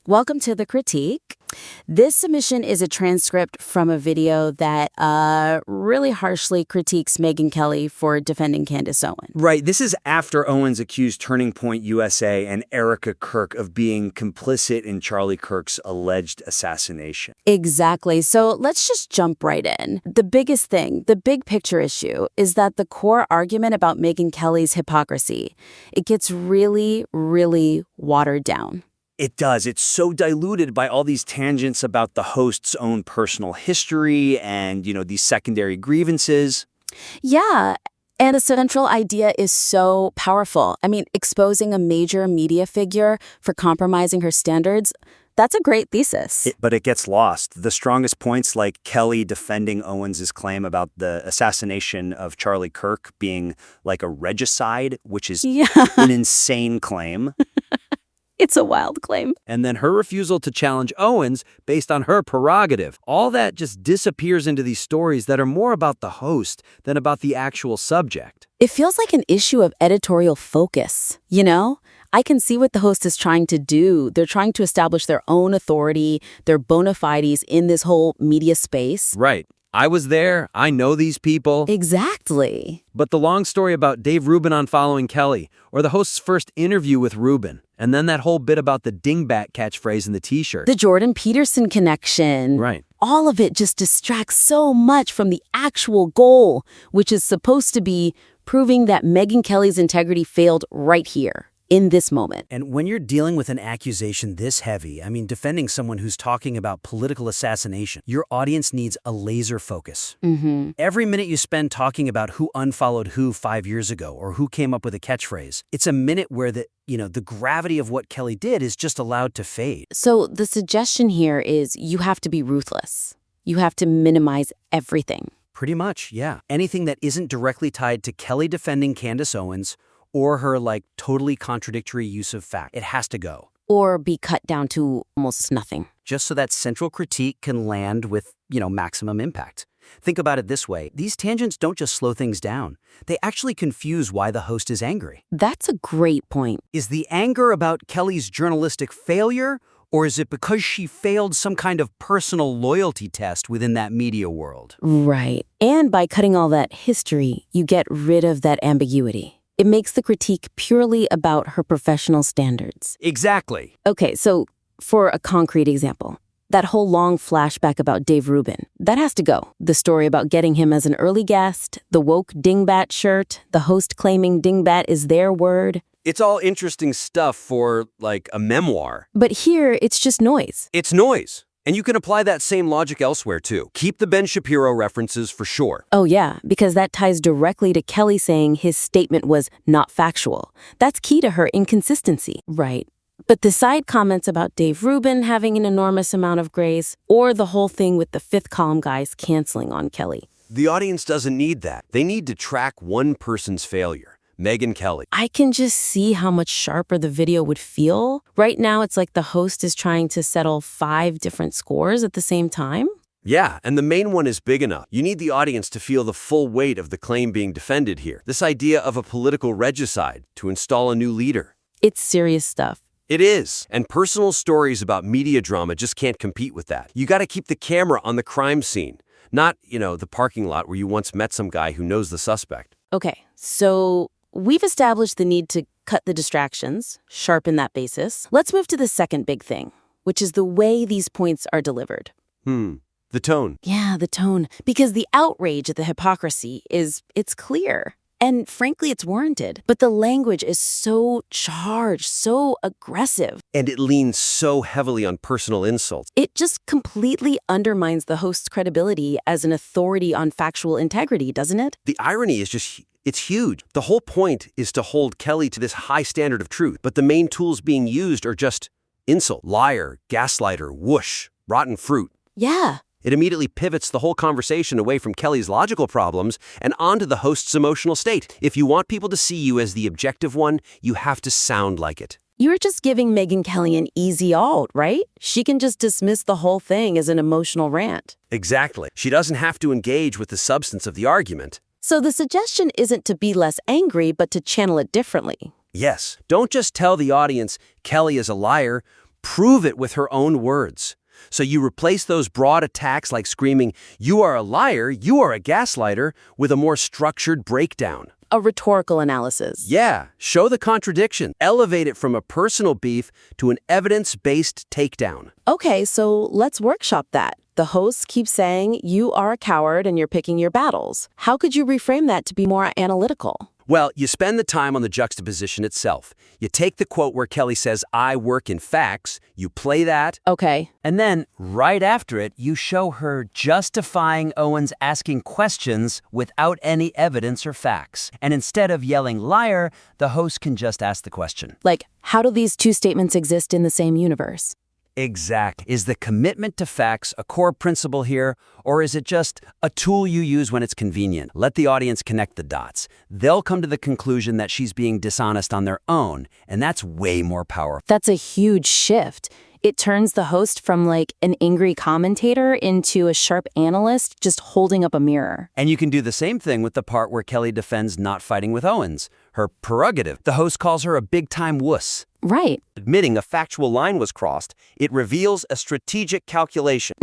Welcome to the critique. This submission is a transcript from a video that really harshly critiques Megyn Kelly for defending Candace Owens. Right. This is after Owens accused Turning Point USA and Erica Kirk of being complicit in Charlie Kirk's alleged assassination. Exactly. So let's just jump right in. The biggest thing, the big picture issue, is that the core argument about Megyn Kelly's hypocrisy, it gets really, really watered down. It does. It's so diluted by all these tangents about the host's own personal history and, these secondary grievances. Yeah. And the central idea is so powerful. I mean, exposing a major media figure for compromising her standards, that's a great thesis. But it gets lost. The strongest points, like Kelly defending Owens' claim about the assassination of Charlie Kirk being like a regicide, which is an insane claim. It's a wild claim. And then her refusal to challenge Owens based on her prerogative. All that just disappears into these stories that are more about the host than about the actual subject. It feels like an issue of editorial focus, I can see what the host is trying to do. They're trying to establish their own authority, their bona fides in this whole media space. Right. I was there. I know these people. Exactly. But the long story about Dave Rubin unfollowing Kelly, or the host's first interview with Rubin, and then that whole bit about the dingbat catchphrase in the T-shirt. The Jordan Peterson connection. Right. All of it just distracts so much from the actual goal, which is supposed to be proving that Megyn Kelly's integrity failed right here, in this moment. And when you're dealing with an accusation this heavy, defending someone who's talking about political assassination, your audience needs a laser focus. Mm-hmm. Every minute you spend talking about who unfollowed who 5 years ago or who came up with a catchphrase, it's a minute where the gravity of what Kelly did is just allowed to fade. So the suggestion here is you have to be ruthless. You have to minimize everything. Pretty much, yeah. Anything that isn't directly tied to Kelly defending Candace Owens or her, totally contradictory use of fact. It has to go. Or be cut down to almost nothing. Just so that central critique can land with, maximum impact. Think about it this way. These tangents don't just slow things down. They actually confuse why the host is angry. That's a great point. Is the anger about Kelly's journalistic failure, or is it because she failed some kind of personal loyalty test within that media world? Right. And by cutting all that history, you get rid of that ambiguity. It makes the critique purely about her professional standards. Exactly. Okay, so for a concrete example, that whole long flashback about Dave Rubin, that has to go. The story about getting him as an early guest, the woke dingbat shirt, the host claiming dingbat is their word. It's all interesting stuff for, a memoir. But here, it's just noise. It's noise. And you can apply that same logic elsewhere, too. Keep the Ben Shapiro references for sure. Oh, yeah, because that ties directly to Kelly saying his statement was not factual. That's key to her inconsistency. Right. But the side comments about Dave Rubin having an enormous amount of grace, or the whole thing with the fifth column guys canceling on Kelly. The audience doesn't need that. They need to track one person's failure. Megyn Kelly. I can just see how much sharper the video would feel. Right now, it's like the host is trying to settle 5 different scores at the same time. Yeah, and the main one is big enough. You need the audience to feel the full weight of the claim being defended here. This idea of a political regicide to install a new leader. It's serious stuff. It is. And personal stories about media drama just can't compete with that. You got to keep the camera on the crime scene, not, the parking lot where you once met some guy who knows the suspect. Okay, so we've established the need to cut the distractions, sharpen that basis. Let's move to the second big thing, which is the way these points are delivered. The tone. Yeah, the tone. Because the outrage at the hypocrisy it's clear. And frankly, it's warranted. But the language is so charged, so aggressive. And it leans so heavily on personal insults. It just completely undermines the host's credibility as an authority on factual integrity, doesn't it? The irony is just, it's huge. The whole point is to hold Kelly to this high standard of truth. But the main tools being used are just insult, liar, gaslighter, whoosh, rotten fruit. Yeah. It immediately pivots the whole conversation away from Kelly's logical problems and onto the host's emotional state. If you want people to see you as the objective one, you have to sound like it. You're just giving Megyn Kelly an easy out, right? She can just dismiss the whole thing as an emotional rant. Exactly. She doesn't have to engage with the substance of the argument. So the suggestion isn't to be less angry, but to channel it differently. Yes. Don't just tell the audience Kelly is a liar. prove it with her own words. So you replace those broad attacks like screaming, "You are a liar, you are a gaslighter," with a more structured breakdown. A rhetorical analysis. Yeah, show the contradiction. Elevate it from a personal beef to an evidence-based takedown. Okay, so let's workshop that. The host keeps saying, you are a coward and you're picking your battles. How could you reframe that to be more analytical? Well, you spend the time on the juxtaposition itself. You take the quote where Kelly says, "I work in facts," you play that. Okay. And then, right after it, you show her justifying Owens asking questions without any evidence or facts. And instead of yelling liar, the host can just ask the question. Like, how do these two statements exist in the same universe? Exact. Is the commitment to facts a core principle here, or is it just a tool you use when it's convenient? Let the audience connect the dots. They'll come to the conclusion that she's being dishonest on their own, and that's way more powerful. That's a huge shift. It turns the host from like an angry commentator into a sharp analyst just holding up a mirror. And you can do the same thing with the part where Kelly defends not fighting with Owens, her prerogative. The host calls her a big-time wuss. Right. Admitting a factual line was crossed, it reveals a strategic calculation.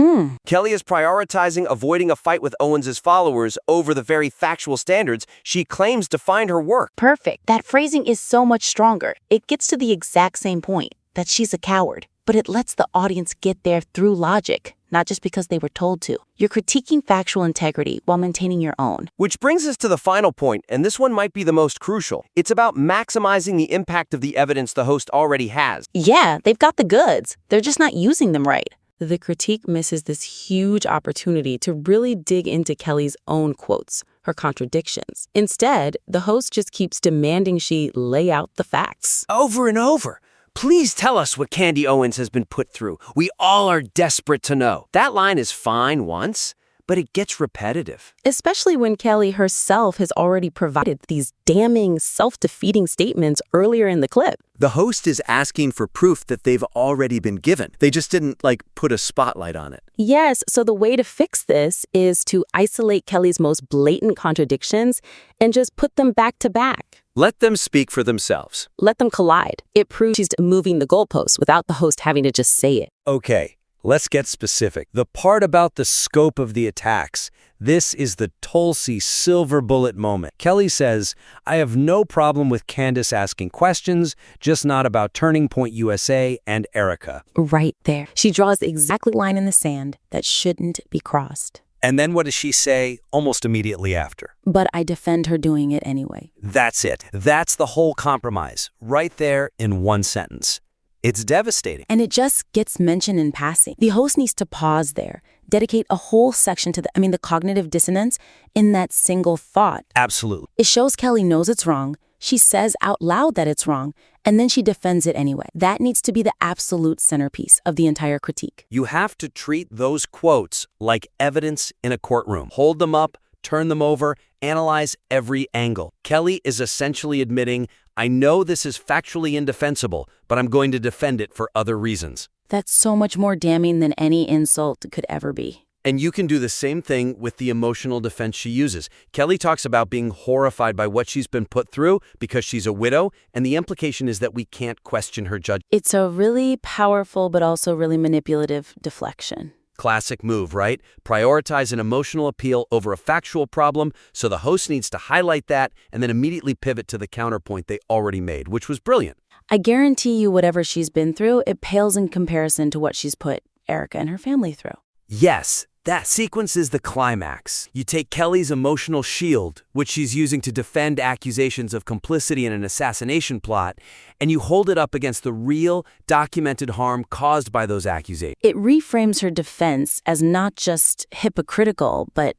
Kelly is prioritizing avoiding a fight with Owens' followers over the very factual standards she claims define her work. Perfect. That phrasing is so much stronger. It gets to the exact same point, that she's a coward. But it lets the audience get there through logic, not just because they were told to. You're critiquing factual integrity while maintaining your own. Which brings us to the final point, and this one might be the most crucial. It's about maximizing the impact of the evidence the host already has. Yeah, they've got the goods. They're just not using them right. The critique misses this huge opportunity to really dig into Kelly's own quotes, her contradictions. Instead, the host just keeps demanding she lay out the facts. Over and over. Please tell us what Candy Owens has been put through. We all are desperate to know. That line is fine once, but it gets repetitive. Especially when Kelly herself has already provided these damning, self-defeating statements earlier in the clip. The host is asking for proof that they've already been given. They just didn't, put a spotlight on it. Yes, so the way to fix this is to isolate Kelly's most blatant contradictions and just put them back to back. Let them speak for themselves. Let them collide. It proves she's moving the goalposts without the host having to just say it. Okay, let's get specific. The part about the scope of the attacks, this is the Tulsi silver bullet moment. Kelly says, "I have no problem with Candace asking questions, just not about Turning Point USA and Erica." Right there. She draws the exact line in the sand that shouldn't be crossed. And then what does she say almost immediately after? But I defend her doing it anyway. That's it. That's the whole compromise, right there in one sentence. It's devastating. And it just gets mentioned in passing. The host needs to pause there, dedicate a whole section to the cognitive dissonance in that single thought. Absolutely. It shows Kelly knows it's wrong. She says out loud that it's wrong, and then she defends it anyway. That needs to be the absolute centerpiece of the entire critique. You have to treat those quotes like evidence in a courtroom. Hold them up, turn them over, analyze every angle. Kelly is essentially admitting, I know this is factually indefensible, but I'm going to defend it for other reasons. That's so much more damning than any insult could ever be. And you can do the same thing with the emotional defense she uses. Kelly talks about being horrified by what she's been put through because she's a widow, and the implication is that we can't question her judgment. It's a really powerful but also really manipulative deflection. Classic move, right? Prioritize an emotional appeal over a factual problem, so the host needs to highlight that and then immediately pivot to the counterpoint they already made, which was brilliant. I guarantee you whatever she's been through, it pales in comparison to what she's put Erica and her family through. Yes, that sequence is the climax. You take Kelly's emotional shield, which she's using to defend accusations of complicity in an assassination plot, and you hold it up against the real, documented harm caused by those accusations. It reframes her defense as not just hypocritical, but,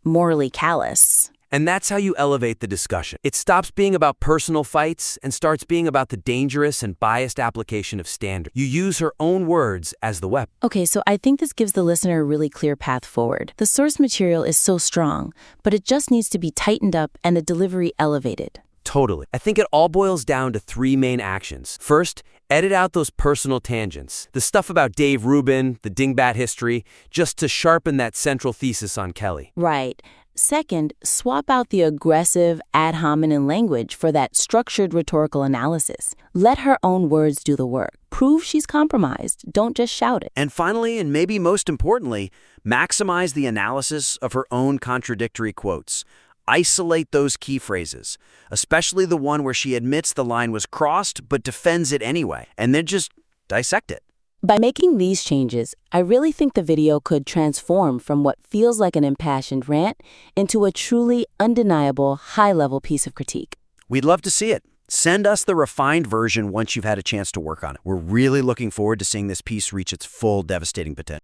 morally callous. And that's how you elevate the discussion. It stops being about personal fights and starts being about the dangerous and biased application of standards. You use her own words as the weapon. Okay, so I think this gives the listener a really clear path forward. The source material is so strong, but it just needs to be tightened up and the delivery elevated. Totally. I think it all boils down to three main actions. First, edit out those personal tangents. The stuff about Dave Rubin, the dingbat history, just to sharpen that central thesis on Kelly. Right. Second, swap out the aggressive ad hominem language for that structured rhetorical analysis. Let her own words do the work. Prove she's compromised. Don't just shout it. And finally, and maybe most importantly, maximize the analysis of her own contradictory quotes. Isolate those key phrases, especially the one where she admits the line was crossed but defends it anyway, and then just dissect it. By making these changes, I really think the video could transform from what feels like an impassioned rant into a truly undeniable, high-level piece of critique. We'd love to see it. Send us the refined version once you've had a chance to work on it. We're really looking forward to seeing this piece reach its full devastating potential.